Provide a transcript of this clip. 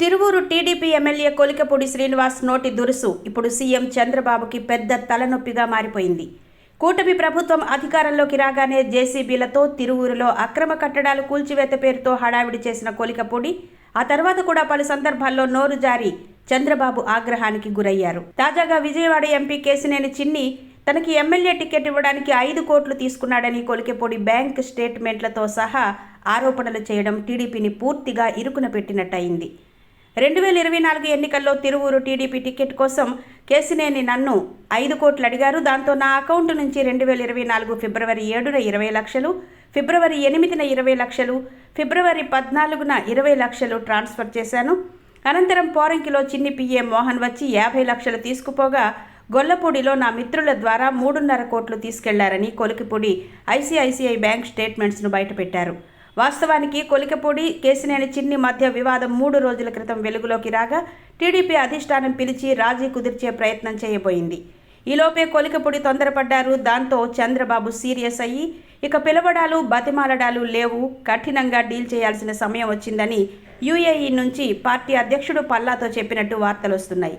Tiruvuru TDP MLA Kolikapudi Srinivas నోటి దురుసు ఇప్పుడు CM చంద్రబాబుకి పెద్ద తలనొప్పిగా మారిపోయింది. కూటమి ప్రభుత్వం అధికారంలోకి రాగానే జేసీబీలతో తిరువూరులో అక్రమ కట్టడాలు కూల్చివేత పేరుతో హడావిడి చేసిన కొలికపూడి ఆ తర్వాత కూడా పలు సందర్భాల్లో నోరు జారి చంద్రబాబు ఆగ్రహానికి గురయ్యారు. తాజాగా విజయవాడ ఎంపీ కేశినేని చిన్ని తనకి ఎమ్మెల్యే టికెట్ ఇవ్వడానికి 5 కోట్లు తీసుకున్నాడని కొలికపూడి బ్యాంక్ స్టేట్మెంట్లతో సహా ఆరోపణలు చేయడం టీడీపీని పూర్తిగా ఇరుకున పెట్టినట్టయింది. 2024 ఎన్నికల్లో తిరువూరు టీడీపీ టికెట్ కోసం కేశినేని నన్ను 5 కోట్లు అడిగారు. దాంతో నా అకౌంట్ నుంచి 2024 ఫిబ్రవరి 7న 20 లక్షలు, ఫిబ్రవరి 8న 20 లక్షలు, ఫిబ్రవరి 14న 20 లక్షలు ట్రాన్స్ఫర్ చేశాను. అనంతరం పోరంకిలో చిన్ని పిఏ మోహన్ వచ్చి 50 లక్షలు తీసుకుపోగా గొల్లపూడిలో నా మిత్రుల ద్వారా 3.5 కోట్లు తీసుకెళ్లారని కొలికపూడి ఐసీఐసీఐ బ్యాంక్ స్టేట్మెంట్స్ను బయటపెట్టారు. వాస్తవానికి కొలికపూడి కేశినేని చిన్ని మధ్య వివాదం 3 రోజుల క్రితం వెలుగులోకి రాగా టీడీపీ అధిష్టానం పిలిచి రాజీ కుదిర్చే ప్రయత్నం చేయబోయింది. ఈలోపే కొలికపూడి తొందరపడ్డారు. దాంతో చంద్రబాబు సీరియస్ అయ్యి ఇక పిలవడాలు బతిమాలడాలు లేవు, కఠినంగా డీల్ చేయాల్సిన సమయం వచ్చిందని యూఏఈ నుంచి పార్టీ అధ్యక్షుడు పల్లాతో చెప్పినట్టు వార్తలు వస్తున్నాయి.